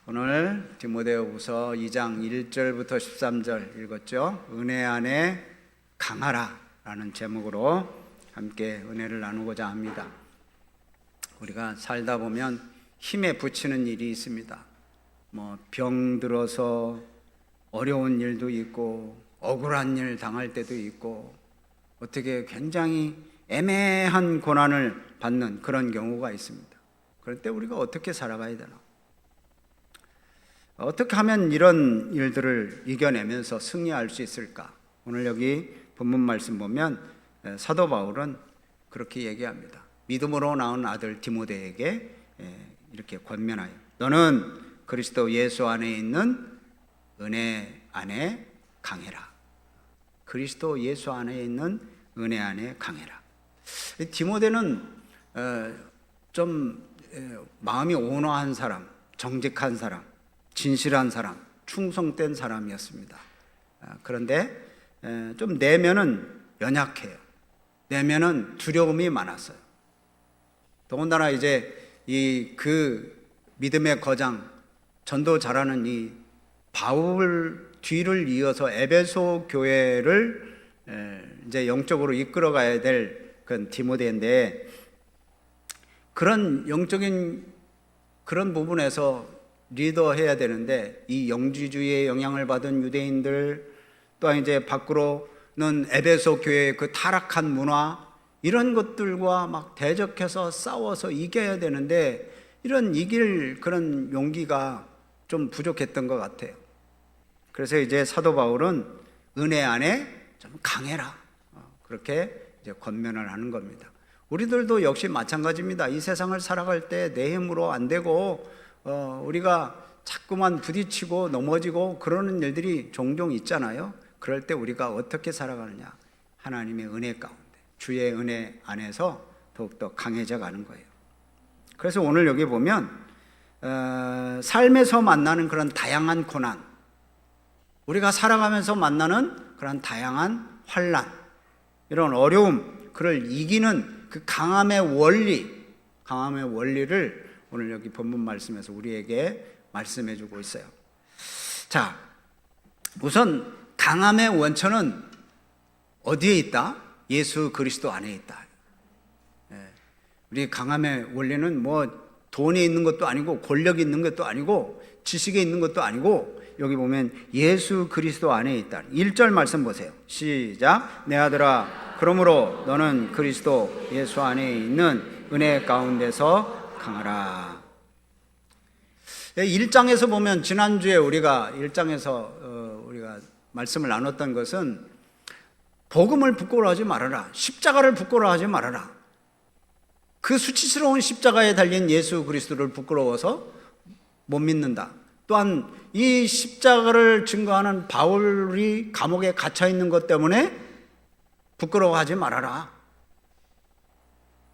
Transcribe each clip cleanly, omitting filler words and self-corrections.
오늘 디모데후서 2장 1절부터 13절 읽었죠. 은혜 안에 강하라 라는 제목으로 함께 은혜를 나누고자 합니다. 우리가 살다 보면 힘에 부치는 일이 있습니다. 병 들어서 어려운 일도 있고 억울한 일 당할 때도 있고 어떻게 굉장히 애매한 고난을 받는 그런 경우가 있습니다. 그럴 때 우리가 어떻게 살아가야 되나? 어떻게 하면 이런 일들을 이겨내면서 승리할 수 있을까? 오늘 여기 본문 말씀 보면 사도 바울은 그렇게 얘기합니다. 믿음으로 낳은 아들 디모데에게 이렇게 권면하여 너는 그리스도 예수 안에 있는 은혜 안에 강해라. 그리스도 예수 안에 있는 은혜 안에 강해라. 디모데는 좀 마음이 온화한 사람, 정직한 사람, 진실한 사람, 충성된 사람이었습니다. 그런데 좀 내면은 연약해요. 내면은 두려움이 많았어요. 더군다나 이제 그 믿음의 거장, 전도 잘하는 이 바울 뒤를 이어서 에베소 교회를 이제 영적으로 이끌어가야 될 그런 디모데인데, 그런 영적인 그런 부분에서 리더해야 되는데 이 영지주의의 영향을 받은 유대인들, 또한 이제 밖으로는 에베소 교회의 그 타락한 문화, 이런 것들과 막 대적해서 싸워서 이겨야 되는데 이런 이길 그런 용기가 좀 부족했던 것 같아요. 그래서 이제 사도 바울은 은혜 안에 좀 강해라, 그렇게 이제 권면을 하는 겁니다. 우리들도 역시 마찬가지입니다. 이 세상을 살아갈 때 내 힘으로 안 되고 우리가 자꾸만 부딪히고 넘어지고 그러는 일들이 종종 있잖아요. 그럴 때 우리가 어떻게 살아가느냐? 하나님의 은혜 가운데, 주의 은혜 안에서 더욱더 강해져 가는 거예요. 그래서 오늘 여기 보면 삶에서 만나는 그런 다양한 고난, 우리가 살아가면서 만나는 그런 다양한 환난, 이런 어려움, 그를 이기는 그 강함의 원리를 오늘 여기 본문 말씀에서 우리에게 말씀해 주고 있어요. 자, 우선 강함의 원천은 어디에 있다? 예수 그리스도 안에 있다. 우리 강함의 원리는 돈에 있는 것도 아니고 권력이 있는 것도 아니고 지식에 있는 것도 아니고, 여기 보면 예수 그리스도 안에 있다. 1절 말씀 보세요. 시작. 내 아들아, 그러므로 너는 그리스도 예수 안에 있는 은혜 가운데서 강하라. 1장에서 보면, 지난주에 우리가 1장에서 우리가 말씀을 나눴던 것은 복음을 부끄러워하지 말아라, 십자가를 부끄러워하지 말아라. 그 수치스러운 십자가에 달린 예수 그리스도를 부끄러워서 못 믿는다. 또한 이 십자가를 증거하는 바울이 감옥에 갇혀 있는 것 때문에 부끄러워하지 말아라.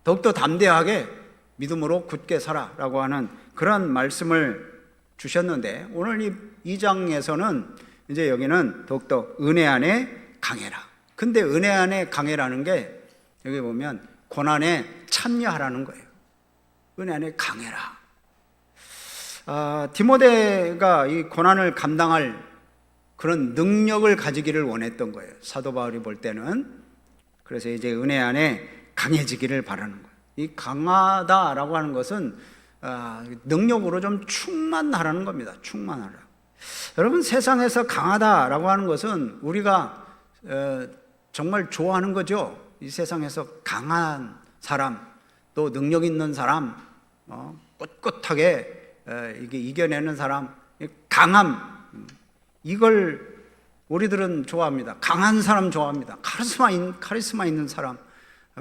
더욱더 담대하게 믿음으로 굳게 살아라고 하는 그런 말씀을 주셨는데, 오늘 이 2장에서는 이제 여기는 더욱더 은혜 안에 강해라. 근데 은혜 안에 강해라는 게 여기 보면 고난에 참여하라는 거예요. 은혜 안에 강해라. 디모데가 이 고난을 감당할 그런 능력을 가지기를 원했던 거예요, 사도 바울이 볼 때는. 그래서 이제 은혜 안에 강해지기를 바라는 거예요. 이 강하다라고 하는 것은 능력으로 좀 충만하라는 겁니다. 충만하라. 여러분, 세상에서 강하다라고 하는 것은 우리가 정말 좋아하는 거죠. 이 세상에서 강한 사람, 또 능력 있는 사람, 꿋꿋하게 이게 이겨내는 사람, 강함, 이걸 우리들은 좋아합니다. 강한 사람 좋아합니다. 카리스마 있는 사람,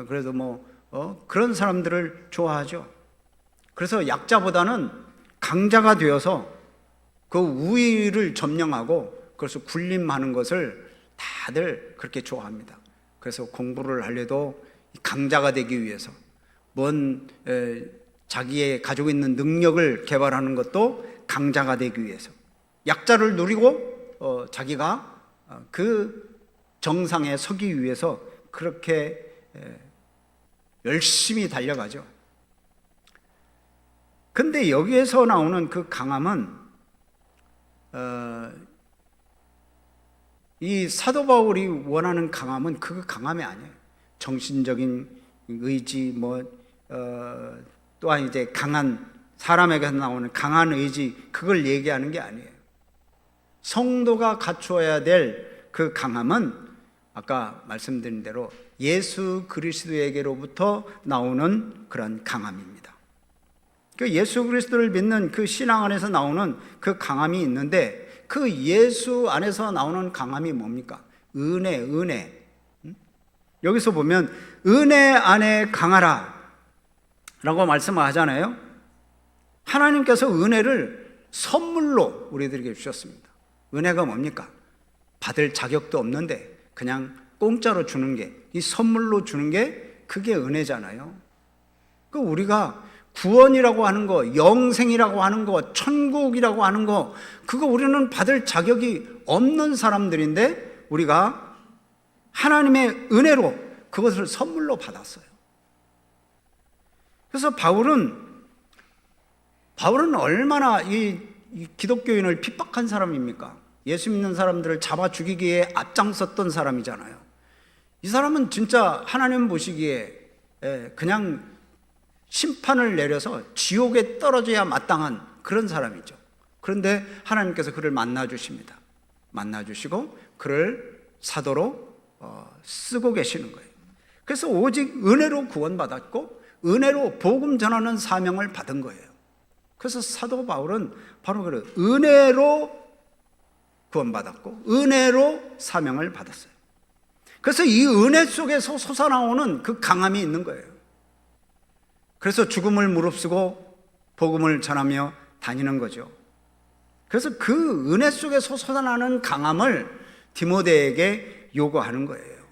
그래도 그런 사람들을 좋아하죠. 그래서 약자보다는 강자가 되어서 그 우위를 점령하고 그래서 군림하는 것을 다들 그렇게 좋아합니다. 그래서 공부를 하려도 강자가 되기 위해서, 자기의 가지고 있는 능력을 개발하는 것도 강자가 되기 위해서, 약자를 누리고 자기가 그 정상에 서기 위해서 그렇게 열심히 달려가죠. 근데 여기에서 나오는 그 강함은 이 사도 바울이 원하는 강함은 그 강함이 아니에요. 정신적인 의지, 또한 이제 강한 사람에게서 나오는 강한 의지, 그걸 얘기하는 게 아니에요. 성도가 갖추어야 될 그 강함은 아까 말씀드린 대로 예수 그리스도에게로부터 나오는 그런 강함입니다. 그 예수 그리스도를 믿는 그 신앙 안에서 나오는 그 강함이 있는데, 그 예수 안에서 나오는 강함이 뭡니까? 은혜. 여기서 보면 은혜 안에 강하라 라고 말씀을 하잖아요. 하나님께서 은혜를 선물로 우리들에게 주셨습니다. 은혜가 뭡니까? 받을 자격도 없는데 그냥 공짜로 주는 게, 이 선물로 주는 게 그게 은혜잖아요. 그 우리가 구원이라고 하는 거, 영생이라고 하는 거, 천국이라고 하는 거, 그거 우리는 받을 자격이 없는 사람들인데 우리가 하나님의 은혜로 그것을 선물로 받았어요. 그래서 바울은 얼마나 이 기독교인을 핍박한 사람입니까? 예수 믿는 사람들을 잡아 죽이기에 앞장섰던 사람이잖아요. 이 사람은 진짜 하나님 보시기에 그냥 심판을 내려서 지옥에 떨어져야 마땅한 그런 사람이죠. 그런데 하나님께서 그를 만나주십니다. 만나주시고 그를 사도로 쓰고 계시는 거예요. 그래서 오직 은혜로 구원받았고 은혜로 복음 전하는 사명을 받은 거예요. 그래서 사도 바울은 바로 그래요. 은혜로 구원받았고 은혜로 사명을 받았어요. 그래서 이 은혜 속에서 솟아나오는 그 강함이 있는 거예요. 그래서 죽음을 무릅쓰고 복음을 전하며 다니는 거죠. 그래서 그 은혜 속에서 솟아나는 강함을 디모데에게 요구하는 거예요.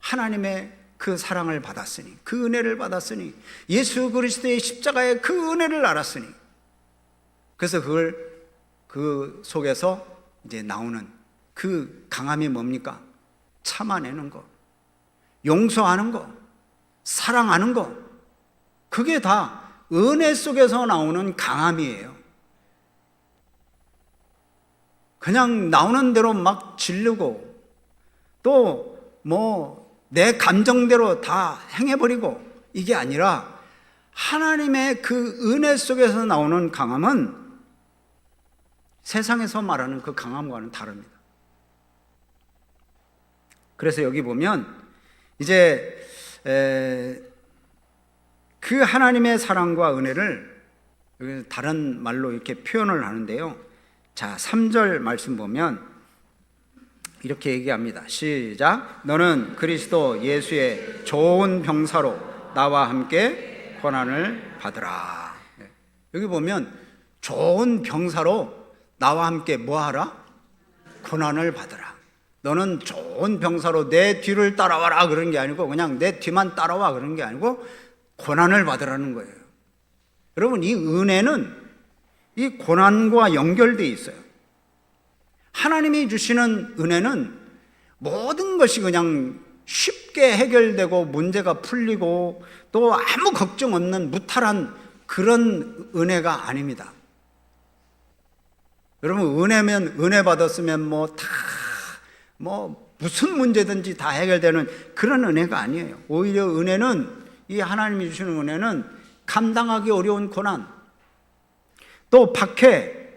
하나님의 그 사랑을 받았으니, 그 은혜를 받았으니, 예수 그리스도의 십자가의 그 은혜를 알았으니, 그래서 그걸 그 속에서 이제 나오는 그 강함이 뭡니까? 참아내는 거, 용서하는 거, 사랑하는 거, 그게 다 은혜 속에서 나오는 강함이에요. 그냥 나오는 대로 막 지르고 또 내 감정대로 다 행해버리고 이게 아니라 하나님의 그 은혜 속에서 나오는 강함은 세상에서 말하는 그 강함과는 다릅니다. 그래서 여기 보면 이제 그 하나님의 사랑과 은혜를 여기 다른 말로 이렇게 표현을 하는데요. 자, 3절 말씀 보면 이렇게 얘기합니다. 시작. 너는 그리스도 예수의 좋은 병사로 나와 함께 고난을 받으라. 여기 보면 좋은 병사로 나와 함께 뭐하라? 고난을 받으라. 너는 좋은 병사로 내 뒤를 따라와라 그런 게 아니고 그냥 내 뒤만 따라와 그런 게 아니고 고난을 받으라는 거예요. 여러분, 이 은혜는 이 고난과 연결되어 있어요. 하나님이 주시는 은혜는 모든 것이 그냥 쉽게 해결되고 문제가 풀리고 또 아무 걱정 없는 무탈한 그런 은혜가 아닙니다. 여러분, 은혜면 은혜 받았으면 무슨 문제든지 다 해결되는 그런 은혜가 아니에요. 오히려 은혜는, 이 하나님이 주시는 은혜는 감당하기 어려운 고난, 또 박해,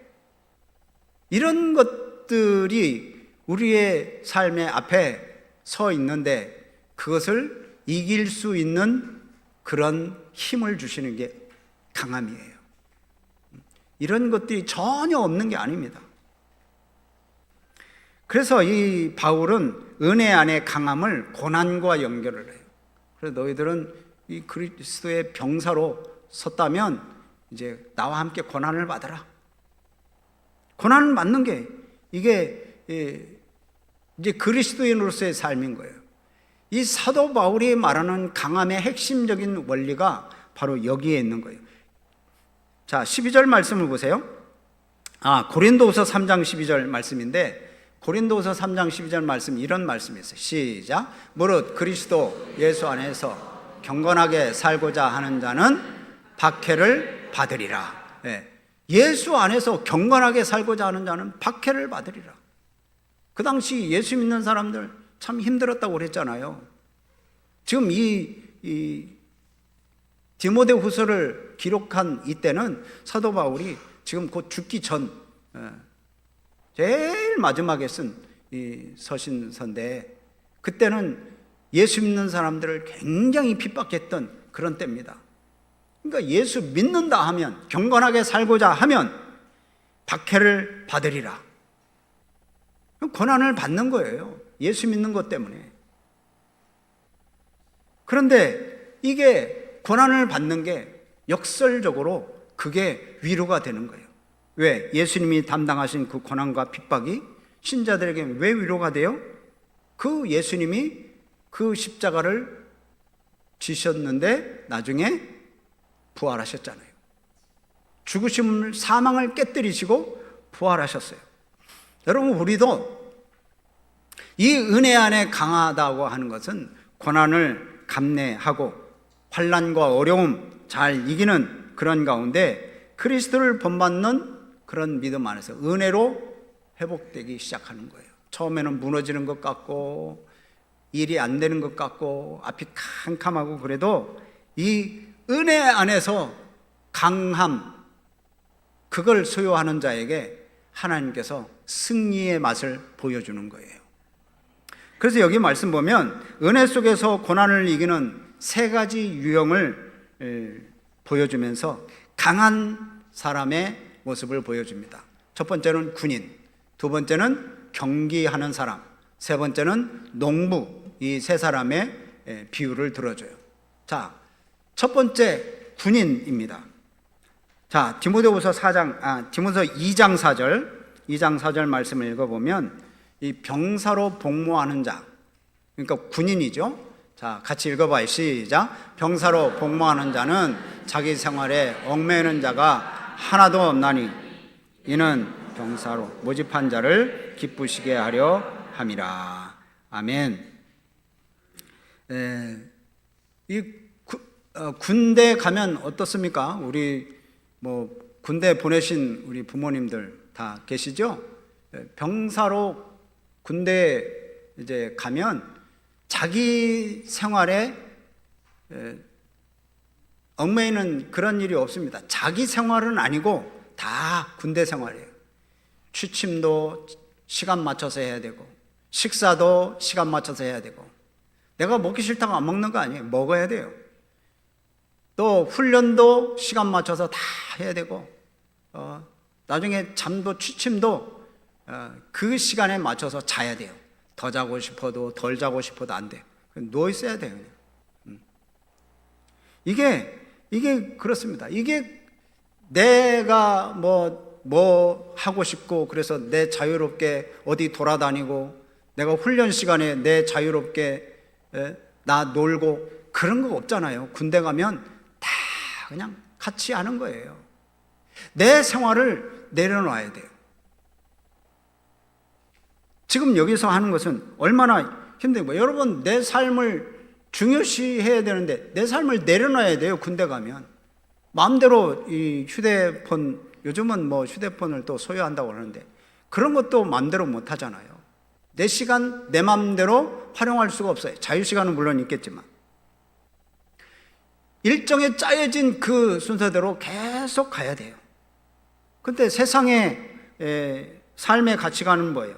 이런 것들이 우리의 삶의 앞에 서 있는데 그것을 이길 수 있는 그런 힘을 주시는 게 강함이에요. 이런 것들이 전혀 없는 게 아닙니다. 그래서 이 바울은 은혜 안의 강함을 고난과 연결을 해요. 그래서 너희들은 이 그리스도의 병사로 섰다면 이제 나와 함께 고난을 받아라. 고난을 받는 게 이게 이제 그리스도인으로서의 삶인 거예요. 이 사도 바울이 말하는 강함의 핵심적인 원리가 바로 여기에 있는 거예요. 자, 12절 말씀을 보세요. 고린도후서 3장 12절 말씀인데, 고린도후서 3장 12절 말씀, 이런 말씀이 있어요. 시작. 무릇 그리스도 예수 안에서 경건하게 살고자 하는 자는 박해를 받으리라. 예수 안에서 경건하게 살고자 하는 자는 박해를 받으리라. 그 당시 예수 믿는 사람들 참 힘들었다고 그랬잖아요. 지금 이 디모데 후서를 기록한 이때는 사도 바울이 지금 곧 죽기 전 제일 마지막에 쓴 이 서신서인데, 그때는 예수 믿는 사람들을 굉장히 핍박했던 그런 때입니다. 그러니까 예수 믿는다 하면, 경건하게 살고자 하면 박해를 받으리라. 고난을 받는 거예요. 예수 믿는 것 때문에. 그런데 이게 고난을 받는 게 역설적으로 그게 위로가 되는 거예요. 왜? 예수님이 담당하신 그 고난과 핍박이 신자들에게 왜 위로가 돼요? 그 예수님이 그 십자가를 지셨는데 나중에 부활하셨잖아요. 죽으심을, 사망을 깨뜨리시고 부활하셨어요. 여러분, 우리도 이 은혜 안에 강하다고 하는 것은 고난을 감내하고 환난과 어려움 잘 이기는 그런 가운데 그리스도를 본받는 그런 믿음 안에서 은혜로 회복되기 시작하는 거예요. 처음에는 무너지는 것 같고 일이 안 되는 것 같고 앞이 캄캄하고, 그래도 이 은혜 안에서 강함, 그걸 소유하는 자에게 하나님께서 승리의 맛을 보여주는 거예요. 그래서 여기 말씀 보면 은혜 속에서 고난을 이기는 세 가지 유형을 보여주면서 강한 사람의 모습을 보여줍니다. 첫 번째는 군인, 두 번째는 경기하는 사람, 세 번째는 농부. 이 세 사람의 비유를 들어줘요. 자, 첫 번째 군인입니다. 자, 디모데후서 2장 4절 말씀을 읽어보면 이 병사로 복무하는 자, 그러니까 군인이죠. 자, 같이 읽어봐요. 시작. 병사로 복무하는 자는 자기 생활에 얽매이는 자가 하나도 없나니 이는 병사로 모집한 자를 기쁘시게 하려 함이라. 아멘. 군대 가면 어떻습니까? 우리 군대 보내신 우리 부모님들 다 계시죠? 병사로 군대 이제 가면 자기 생활에 얽매이는 그런 일이 없습니다. 자기 생활은 아니고 다 군대 생활이에요. 취침도 시간 맞춰서 해야 되고, 식사도 시간 맞춰서 해야 되고, 내가 먹기 싫다고 안 먹는 거 아니에요. 먹어야 돼요. 또 훈련도 시간 맞춰서 다 해야 되고, 나중에 잠도 취침도 그 시간에 맞춰서 자야 돼요. 더 자고 싶어도 덜 자고 싶어도 안 돼요. 누워 있어야 돼요. 그냥. 이게 그렇습니다. 이게 내가 뭐 하고 싶고, 그래서 내 자유롭게 어디 돌아다니고, 내가 훈련 시간에 내 자유롭게 나 놀고, 그런 거 없잖아요. 군대 가면 다 그냥 같이 하는 거예요. 내 생활을 내려놔야 돼요. 지금 여기서 하는 것은 얼마나 힘든 거예요. 여러분, 내 삶을 중요시 해야 되는데 내 삶을 내려놔야 돼요. 군대 가면 마음대로 이 휴대폰, 요즘은 휴대폰을 또 소유한다고 하는데 그런 것도 마음대로 못 하잖아요. 내 시간 내 마음대로 활용할 수가 없어요. 자유시간은 물론 있겠지만 일정에 짜여진 그 순서대로 계속 가야 돼요. 근데 세상의 삶의 가치관은 뭐예요?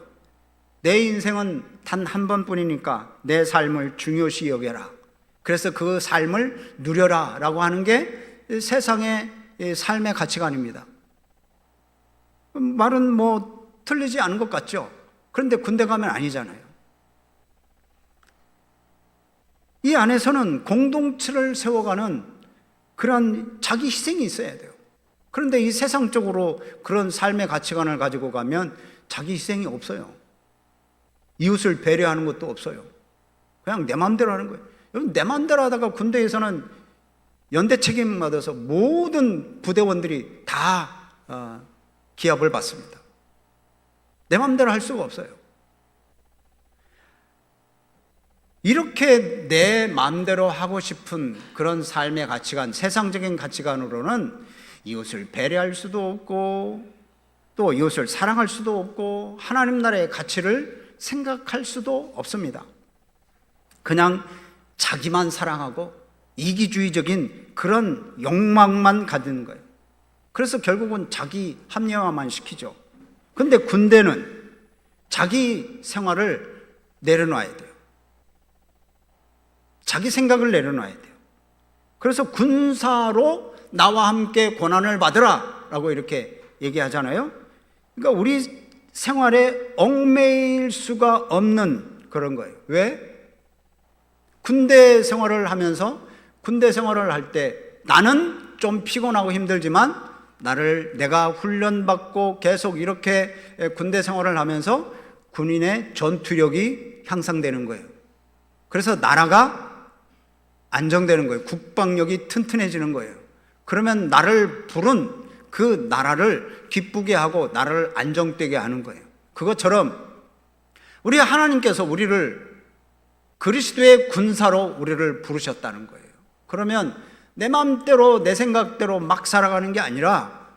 내 인생은 단 한 번뿐이니까 내 삶을 중요시 여겨라. 그래서 그 삶을 누려라 라고 하는 게 세상의 삶의 가치관입니다. 말은 틀리지 않은 것 같죠? 그런데 군대 가면 아니잖아요. 이 안에서는 공동체를 세워가는 그런 자기 희생이 있어야 돼요. 그런데 이 세상적으로 그런 삶의 가치관을 가지고 가면 자기 희생이 없어요. 이웃을 배려하는 것도 없어요. 그냥 내 마음대로 하는 거예요. 여러분, 내 마음대로 하다가 군대에서는 연대 책임 받아서 모든 부대원들이 다 기합을 받습니다. 내 마음대로 할 수가 없어요. 이렇게 내 마음대로 하고 싶은 그런 삶의 가치관, 세상적인 가치관으로는 이웃을 배려할 수도 없고 또 이웃을 사랑할 수도 없고 하나님 나라의 가치를 생각할 수도 없습니다. 그냥 자기만 사랑하고 이기주의적인 그런 욕망만 가지는 거예요. 그래서 결국은 자기 합리화만 시키죠. 근데 군대는 자기 생활을 내려놔야 돼요. 자기 생각을 내려놔야 돼요. 그래서 군사로 나와 함께 고난을 받으라 라고 이렇게 얘기하잖아요. 그러니까 우리 생활에 얽매일 수가 없는 그런 거예요. 왜? 군대 생활을 하면서 군대 생활을 할 때 나는 좀 피곤하고 힘들지만 내가 훈련받고 계속 이렇게 군대 생활을 하면서 군인의 전투력이 향상되는 거예요. 그래서 나라가 안정되는 거예요. 국방력이 튼튼해지는 거예요. 그러면 나를 부른 그 나라를 기쁘게 하고 나라를 안정되게 하는 거예요. 그것처럼 우리 하나님께서 우리를 그리스도의 군사로 우리를 부르셨다는 거예요. 그러면 내 마음대로 내 생각대로 막 살아가는 게 아니라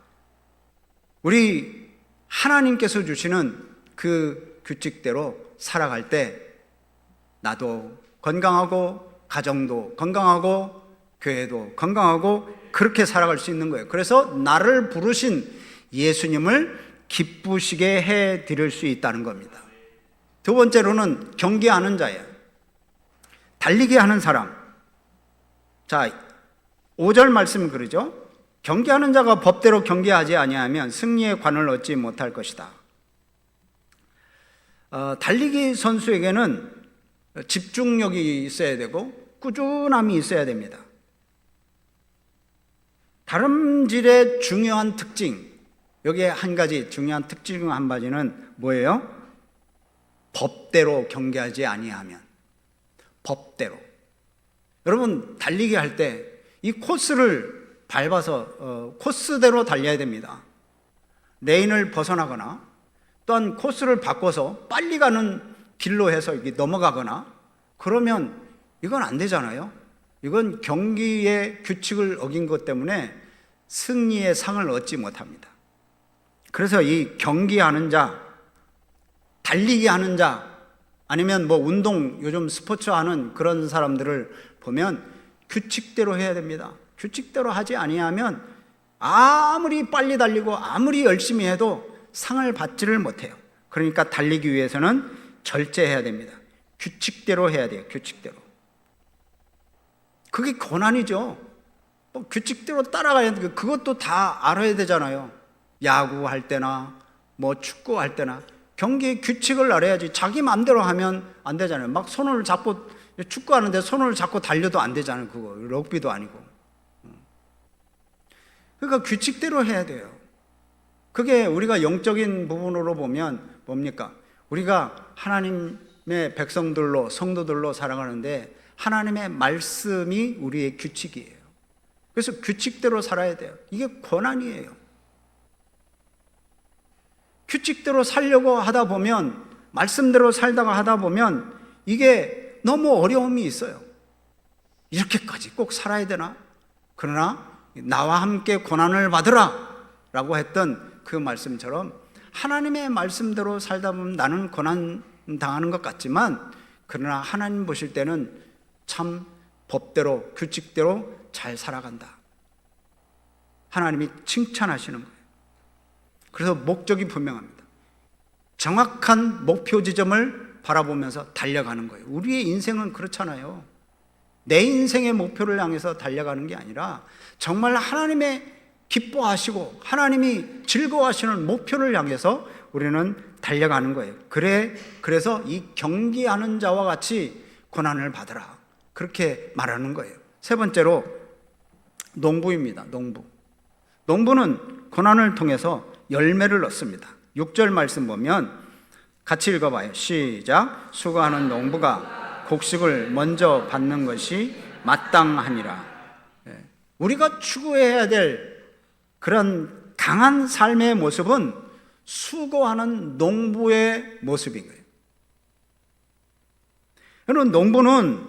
우리 하나님께서 주시는 그 규칙대로 살아갈 때 나도 건강하고 가정도 건강하고 교회도 건강하고 그렇게 살아갈 수 있는 거예요. 그래서 나를 부르신 예수님을 기쁘시게 해 드릴 수 있다는 겁니다. 두 번째로는 경계하는 자예요. 달리기 하는 사람. 자, 5절 말씀은 그러죠. 경계하는 자가 법대로 경계하지 아니하면 승리의 관을 얻지 못할 것이다. 달리기 선수에게는 집중력이 있어야 되고 꾸준함이 있어야 됩니다. 다름질의 중요한 특징, 여기에 한 가지 중요한 특징 중 한 가지는 뭐예요? 법대로 경계하지 아니하면. 법대로. 여러분 달리기 할 때 이 코스를 밟아서 코스대로 달려야 됩니다. 레인을 벗어나거나 또한 코스를 바꿔서 빨리 가는 길로 해서 이게 넘어가거나 그러면 이건 안 되잖아요. 이건 경기의 규칙을 어긴 것 때문에 승리의 상을 얻지 못합니다. 그래서 이 경기하는 자, 달리기 하는 자, 아니면 뭐 운동, 요즘 스포츠 하는 그런 사람들을 보면 규칙대로 해야 됩니다. 규칙대로 하지 아니하면 아무리 빨리 달리고 아무리 열심히 해도 상을 받지를 못해요. 그러니까 달리기 위해서는 절제해야 됩니다. 규칙대로 해야 돼요. 규칙대로. 그게 고난이죠. 규칙대로 따라가야 돼요. 그것도 다 알아야 되잖아요. 야구할 때나 뭐 축구할 때나 경기의 규칙을 알아야지. 자기 마음대로 하면 안 되잖아요. 막 손을 잡고 축구하는데 손을 잡고 달려도 안 되잖아요. 그거 럭비도 아니고. 그러니까 규칙대로 해야 돼요. 그게 우리가 영적인 부분으로 보면 뭡니까? 우리가 하나님의 백성들로 성도들로 살아가는데 하나님의 말씀이 우리의 규칙이에요. 그래서 규칙대로 살아야 돼요. 이게 고난이에요. 규칙대로 살려고 하다 보면, 말씀대로 살다가 하다 보면 이게 너무 어려움이 있어요. 이렇게까지 꼭 살아야 되나? 그러나 나와 함께 고난을 받으라 라고 했던 그 말씀처럼 하나님의 말씀대로 살다 보면 나는 고난 당하는 것 같지만 그러나 하나님 보실 때는 참 법대로 규칙대로 잘 살아간다. 하나님이 칭찬하시는 거예요. 그래서 목적이 분명합니다. 정확한 목표 지점을 바라보면서 달려가는 거예요. 우리의 인생은 그렇잖아요. 내 인생의 목표를 향해서 달려가는 게 아니라 정말 하나님의 기뻐하시고 하나님이 즐거워하시는 목표를 향해서 우리는 달려가는 거예요. 그래서 이 경기하는 자와 같이 고난을 받으라. 그렇게 말하는 거예요. 세 번째로 농부입니다. 농부는 고난을 통해서 열매를 얻습니다. 6절 말씀 보면 같이 읽어봐요. 시작. 수고하는 농부가 곡식을 먼저 받는 것이 마땅하니라. 우리가 추구해야 될 그런 강한 삶의 모습은 수고하는 농부의 모습인 거예요. 여러분, 농부는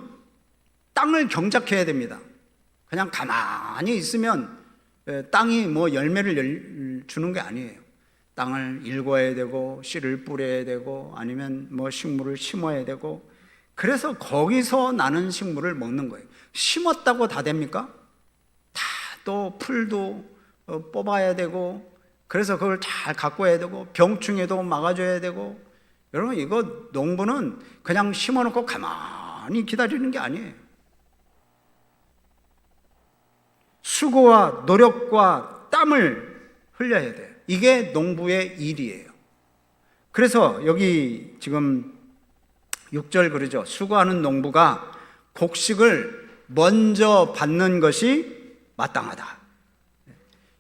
땅을 경작해야 됩니다. 그냥 가만히 있으면 땅이 뭐 열매를 주는 게 아니에요. 땅을 일궈야 되고 씨를 뿌려야 되고 아니면 뭐 식물을 심어야 되고, 그래서 거기서 나는 식물을 먹는 거예요. 심었다고 다 됩니까? 다 또 풀도 뽑아야 되고, 그래서 그걸 잘 가꿔야 되고 병충해도 막아줘야 되고. 여러분, 이거 농부는 그냥 심어놓고 가만히 기다리는 게 아니에요. 수고와 노력과 땀을 흘려야 돼요. 이게 농부의 일이에요. 그래서 여기 지금 6절 그러죠. 수고하는 농부가 곡식을 먼저 받는 것이 마땅하다.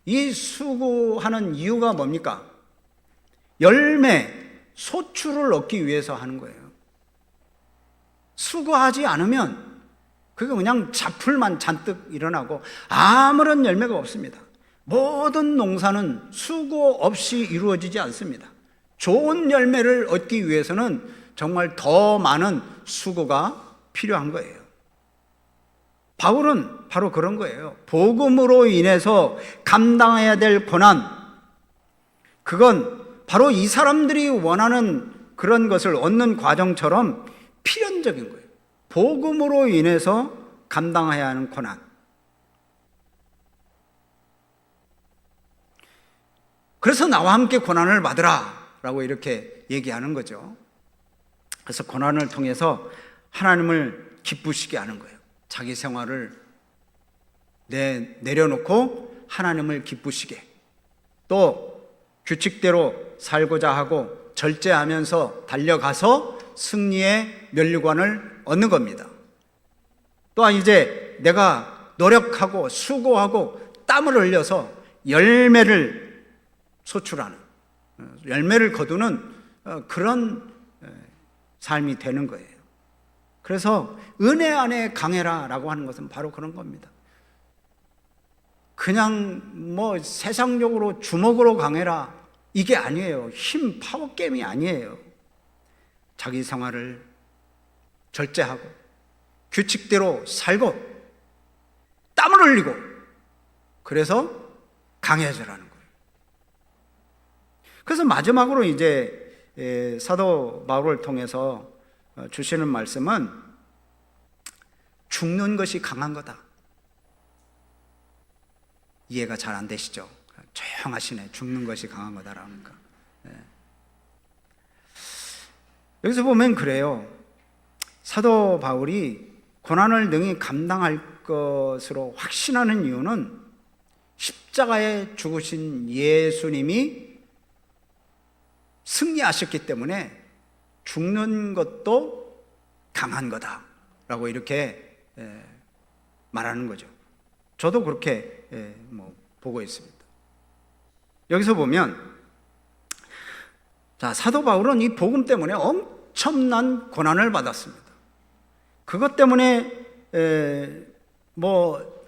이 수고하는 이유가 뭡니까? 열매, 소출을 얻기 위해서 하는 거예요. 수고하지 않으면 그게 그냥 잡풀만 잔뜩 일어나고 아무런 열매가 없습니다. 모든 농사는 수고 없이 이루어지지 않습니다. 좋은 열매를 얻기 위해서는 정말 더 많은 수고가 필요한 거예요. 바울은 바로 그런 거예요. 복음으로 인해서 감당해야 될 고난, 그건 바로 이 사람들이 원하는 그런 것을 얻는 과정처럼 필연적인 거예요. 복음으로 인해서 감당해야 하는 고난. 그래서 나와 함께 고난을 받으라 라고 이렇게 얘기하는 거죠. 그래서 고난을 통해서 하나님을 기쁘시게 하는 거예요. 자기 생활을 내려놓고 하나님을 기쁘시게, 또 규칙대로 살고자 하고 절제하면서 달려가서 승리의 면류관을 얻는 겁니다. 또한 이제 내가 노력하고 수고하고 땀을 흘려서 열매를 소출하는, 열매를 거두는 그런 삶이 되는 거예요. 그래서 은혜 안에 강해라 라고 하는 것은 바로 그런 겁니다. 그냥 뭐 세상적으로 주먹으로 강해라 이게 아니에요. 힘, 파워게임이 아니에요. 자기 생활을 절제하고 규칙대로 살고 땀을 흘리고, 그래서 강해져라는 거예요. 그래서 마지막으로 이제 사도 바울을 통해서 주시는 말씀은 죽는 것이 강한 거다. 이해가 잘 안 되시죠? 조용하시네. 죽는 것이 강한 거다라니까. 여기서 보면 그래요. 사도 바울이 고난을 능히 감당할 것으로 확신하는 이유는 십자가에 죽으신 예수님이 승리하셨기 때문에 죽는 것도 강한 거다라고 이렇게 말하는 거죠. 저도 그렇게 보고 있습니다. 여기서 보면, 자, 사도 바울은 이 복음 때문에 엄청난 고난을 받았습니다. 그것 때문에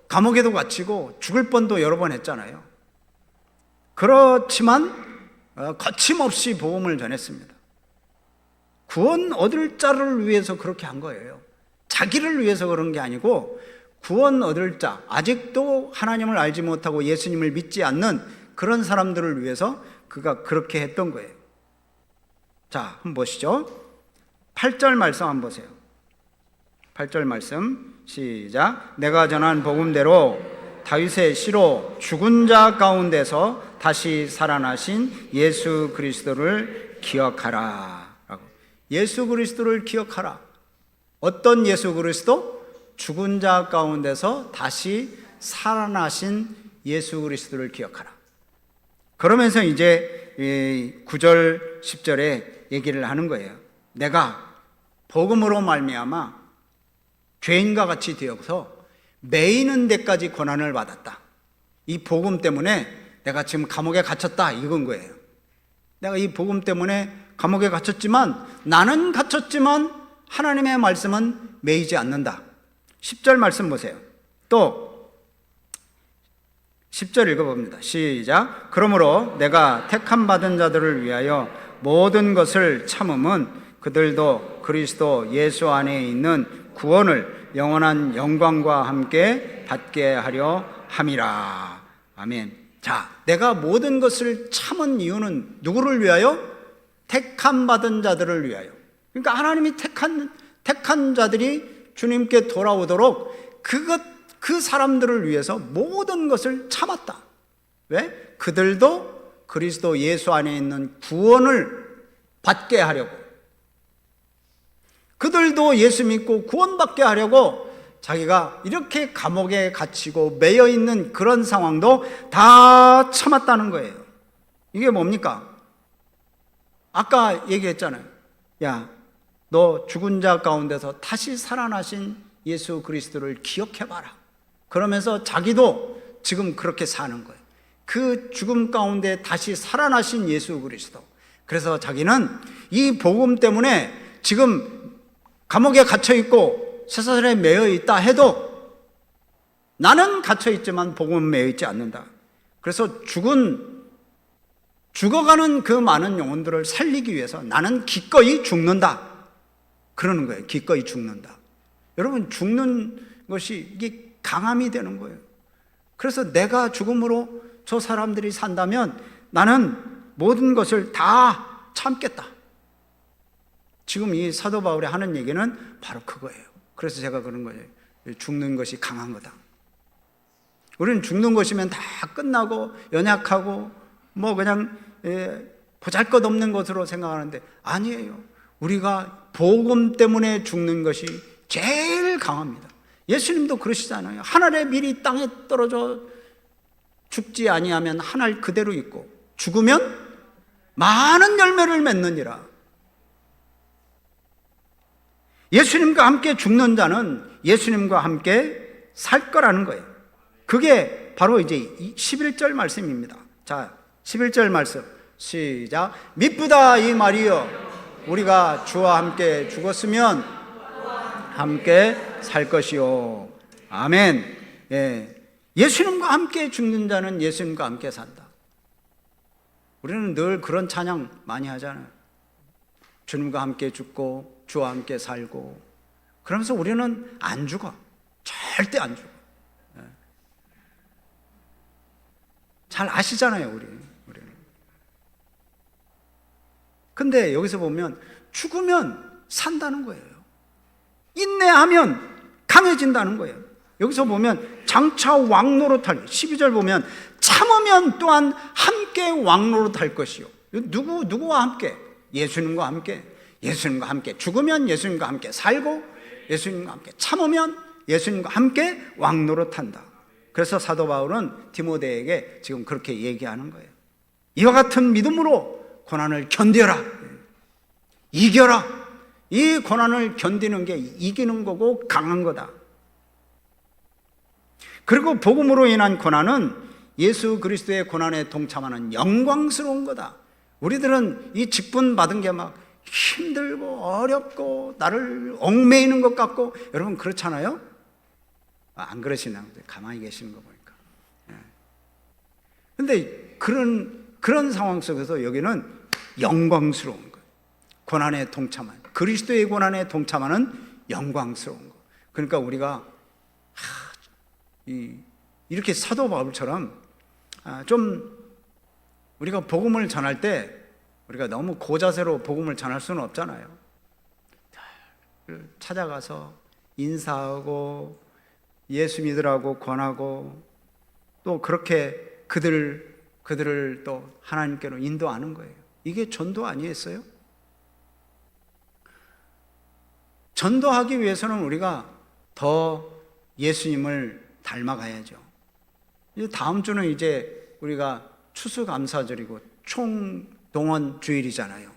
감옥에도 갇히고 죽을 뻔도 여러 번 했잖아요. 그렇지만 거침없이 복음을 전했습니다. 구원 얻을 자를 위해서 그렇게 한 거예요. 자기를 위해서 그런 게 아니고 구원 얻을 자, 아직도 하나님을 알지 못하고 예수님을 믿지 않는 그런 사람들을 위해서 그가 그렇게 했던 거예요. 자, 한번 보시죠. 8절 말씀 한번 보세요. 8절 말씀 시작. 내가 전한 복음대로 다윗의 씨로 죽은 자 가운데서 다시 살아나신 예수 그리스도를 기억하라 라고. 예수 그리스도를 기억하라. 어떤 예수 그리스도? 죽은 자 가운데서 다시 살아나신 예수 그리스도를 기억하라. 그러면서 이제 9절 10절에 얘기를 하는 거예요. 내가 복음으로 말미암아 죄인과 같이 되어서 매이는 데까지 고난을 받았다. 이 복음 때문에 내가 지금 감옥에 갇혔다 이건 거예요. 내가 이 복음 때문에 감옥에 갇혔지만, 나는 갇혔지만 하나님의 말씀은 매이지 않는다. 10절 말씀 보세요. 또 10절 읽어봅니다. 시작. 그러므로 내가 택함 받은 자들을 위하여 모든 것을 참음은 그들도 그리스도 예수 안에 있는 구원을 영원한 영광과 함께 받게 하려 함이라. 아멘. 자, 내가 모든 것을 참은 이유는 누구를 위하여? 택함 받은 자들을 위하여. 그러니까 하나님이 택한 자들이 주님께 돌아오도록 그 사람들을 위해서 모든 것을 참았다. 왜? 그들도 그리스도 예수 안에 있는 구원을 받게 하려고, 그들도 예수 믿고 구원받게 하려고 자기가 이렇게 감옥에 갇히고 매여 있는 그런 상황도 다 참았다는 거예요. 이게 뭡니까? 아까 얘기했잖아요. 야, 너 죽은 자 가운데서 다시 살아나신 예수 그리스도를 기억해봐라. 그러면서 자기도 지금 그렇게 사는 거예요. 그 죽음 가운데 다시 살아나신 예수 그리스도. 그래서 자기는 이 복음 때문에 지금 감옥에 갇혀있고 쇠사슬에 매여 있다 해도 나는 갇혀 있지만 복음은 매여 있지 않는다. 그래서 죽어가는 그 많은 영혼들을 살리기 위해서 나는 기꺼이 죽는다. 그러는 거예요. 기꺼이 죽는다. 여러분, 죽는 것이 이게 강함이 되는 거예요. 그래서 내가 죽음으로 저 사람들이 산다면 나는 모든 것을 다 참겠다. 지금 이 사도 바울이 하는 얘기는 바로 그거예요. 그래서 제가 그런 거예요. 죽는 것이 강한 거다. 우리는 죽는 것이면 다 끝나고 연약하고 뭐 그냥 보잘것없는 것으로 생각하는데 아니에요. 우리가 복음 때문에 죽는 것이 제일 강합니다. 예수님도 그러시잖아요. 한 알의 밀이 땅에 떨어져 죽지 아니하면 한 알 그대로 있고 죽으면 많은 열매를 맺느니라. 예수님과 함께 죽는 자는 예수님과 함께 살 거라는 거예요. 그게 바로 이제 11절 말씀입니다. 자, 11절 말씀 시작. 미쁘다 이 말이여 우리가 주와 함께 죽었으면 함께 살 것이요. 아멘. 예. 예수님과 함께 죽는 자는 예수님과 함께 산다. 우리는 늘 그런 찬양 많이 하잖아요. 주님과 함께 죽고 주와 함께 살고. 그러면서 우리는 안 죽어. 절대 안 죽어. 잘 아시잖아요, 우리는. 근데 여기서 보면 죽으면 산다는 거예요. 인내하면 강해진다는 거예요. 여기서 보면 장차 왕노릇할 12절 보면 참으면 또한 함께 왕노릇할 것이요. 누구와 함께? 예수님과 함께. 예수님과 함께 죽으면 예수님과 함께 살고 예수님과 함께 참으면 예수님과 함께 왕노릇한다. 그래서 사도 바울은 디모데에게 지금 그렇게 얘기하는 거예요. 이와 같은 믿음으로 고난을 견뎌라. 이겨라. 이 고난을 견디는 게 이기는 거고 강한 거다. 그리고 복음으로 인한 고난은 예수 그리스도의 고난에 동참하는 영광스러운 거다. 우리들은 이 직분 받은 게 막 힘들고 어렵고 나를 얽매이는 것 같고, 여러분 그렇잖아요? 안 그러시나? 가만히 계시는 거 보니까. 그런데 그런 상황 속에서 여기는 영광스러운 거예요. 고난에 동참하는, 그리스도의 고난에 동참하는 영광스러운 거. 그러니까 우리가 이렇게 사도 바울처럼 좀 우리가 복음을 전할 때 우리가 너무 고자세로 복음을 전할 수는 없잖아요. 찾아가서 인사하고 예수 믿으라고 권하고 또 그렇게 그들을 또 하나님께로 인도하는 거예요. 이게 전도 아니었어요? 전도하기 위해서는 우리가 더 예수님을 닮아가야죠. 이제 다음 주는 이제 우리가 추수감사절이고 총동원 주일이잖아요.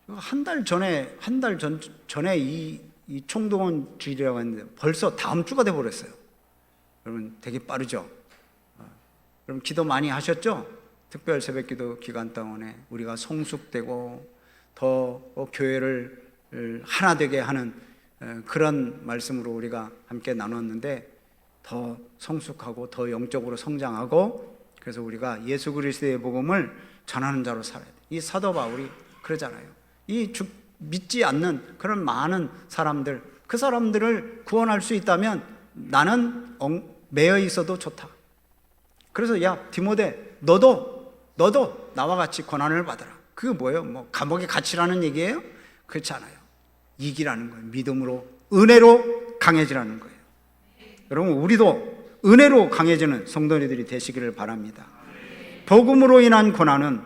한 달 전에 이 총동원 주일이라고 했는데 벌써 다음 주가 돼버렸어요. 여러분 되게 빠르죠? 여러분 기도 많이 하셨죠? 특별 새벽기도 기간 동안에 우리가 성숙되고 더 교회를 하나 되게 하는 그런 말씀으로 우리가 함께 나눴는데 더 성숙하고 더 영적으로 성장하고, 그래서 우리가 예수 그리스도의 복음을 전하는 자로 살아야 돼. 이 사도 바울이 그러잖아요. 믿지 않는 그런 많은 사람들, 그 사람들을 구원할 수 있다면 나는 매여 있어도 좋다. 그래서 야 디모데 너도 나와 같이 고난을 받아라. 그게 뭐예요? 뭐 감옥에 갇히라는 얘기예요? 그렇지 않아요. 이기라는 거예요. 믿음으로 은혜로 강해지라는 거예요. 여러분 우리도 은혜로 강해지는 성도들이 되시기를 바랍니다. 복음으로 인한 고난은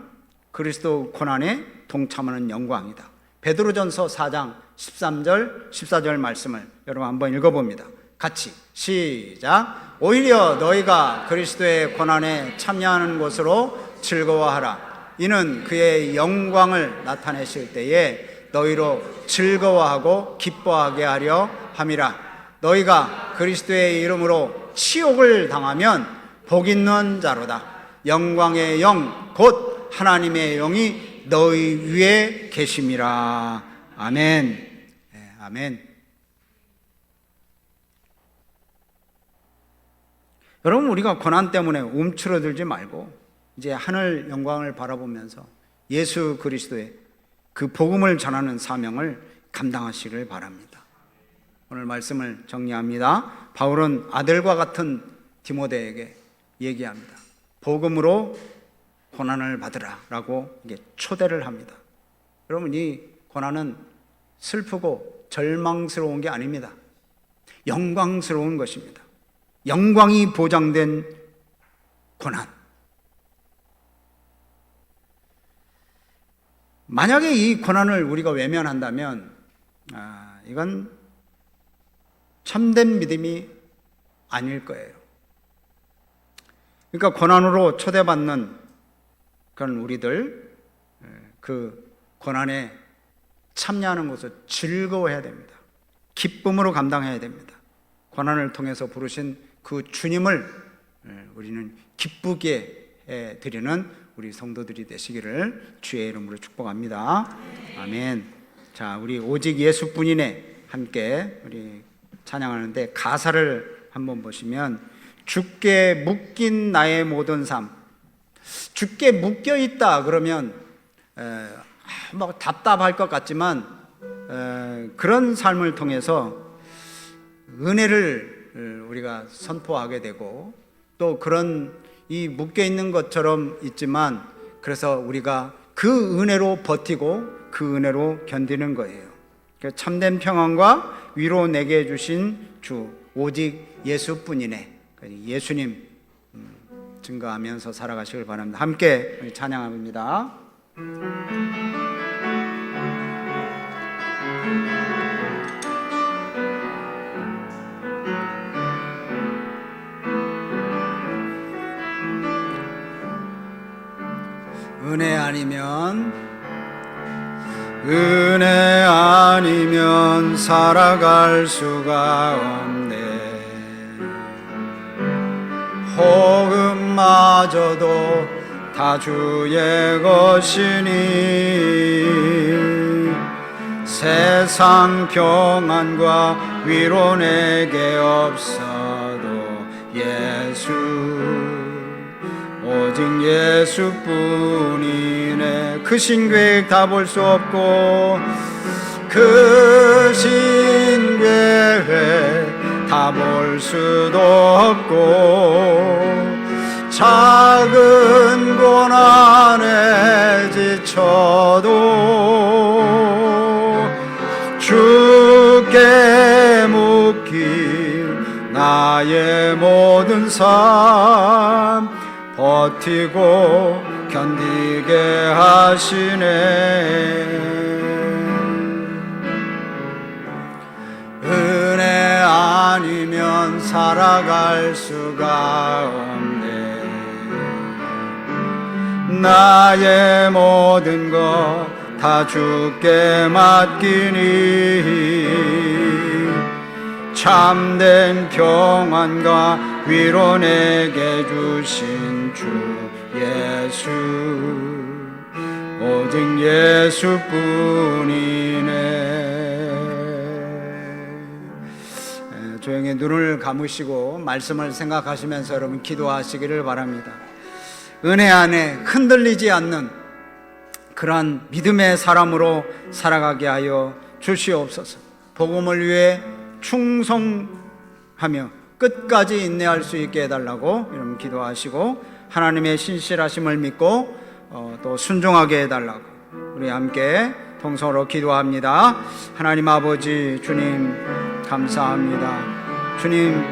그리스도 고난에 동참하는 영광이다. 베드로전서 4장 13절 14절 말씀을 여러분 한번 읽어봅니다. 같이 시작. 오히려 너희가 그리스도의 고난에 참여하는 것으로 즐거워하라. 이는 그의 영광을 나타내실 때에 너희로 즐거워하고 기뻐하게 하려 함이라. 너희가 그리스도의 이름으로 치욕을 당하면 복 있는 자로다. 영광의 영 곧 하나님의 영이 너희 위에 계심이라. 아멘. 네, 아멘. 여러분 우리가 고난 때문에 움츠러들지 말고 이제 하늘 영광을 바라보면서 예수 그리스도의 그 복음을 전하는 사명을 감당하시길 바랍니다. 오늘 말씀을 정리합니다. 바울은 아들과 같은 디모데에게 얘기합니다. 복음으로 고난을 받으라 라고 이게 초대를 합니다. 여러분 이 고난은 슬프고 절망스러운 게 아닙니다. 영광스러운 것입니다. 영광이 보장된 고난. 만약에 이 고난을 우리가 외면한다면 이건 참된 믿음이 아닐 거예요. 그러니까 고난으로 초대받는 그런 우리들 그 고난에 참여하는 것을 즐거워해야 됩니다. 기쁨으로 감당해야 됩니다. 고난을 통해서 부르신 그 주님을 우리는 기쁘게 드리는 우리 성도들이 되시기를 주의 이름으로 축복합니다. 아멘. 자, 우리 오직 예수뿐이네 함께 우리 찬양하는데 가사를 한번 보시면 주께 묶인 나의 모든 삶. 주께 묶여 있다 그러면 막 답답할 것 같지만 그런 삶을 통해서 은혜를 우리가 선포하게 되고 또 그런 이 묶여 있는 것처럼 있지만 그래서 우리가 그 은혜로 버티고 그 은혜로 견디는 거예요. 참된 평안과 위로 내게 주신 주 오직 예수뿐이네. 예수님 증거하면서 살아가시길 바랍니다. 함께 찬양합니다. 은혜 아니면 살아갈 수가 없네. 복음마저도 다 주의 것이니 세상 평안과 위로 내게 없어도 오직 예수뿐이네. 그 신계획 다 볼 수 없고 그 신계획 다 볼 수도 없고 작은 고난에 지쳐도 주께 묶인 나의 모든 삶 버티고 견디게 하시네. 은혜 아니면 살아갈 수가 없네. 나의 모든 것 다 주께 맡기니 참된 평안과 위로 내게 주신 주 예수 오직 예수뿐이네. 조용히 눈을 감으시고 말씀을 생각하시면서 여러분 기도하시기를 바랍니다. 은혜 안에 흔들리지 않는 그러한 믿음의 사람으로 살아가게 하여 주시옵소서. 복음을 위해 충성하며 끝까지 인내할 수 있게 해달라고 이런 기도하시고, 하나님의 신실하심을 믿고 또 순종하게 해달라고 우리 함께 통성으로 기도합니다. 하나님 아버지, 주님 감사합니다. 주님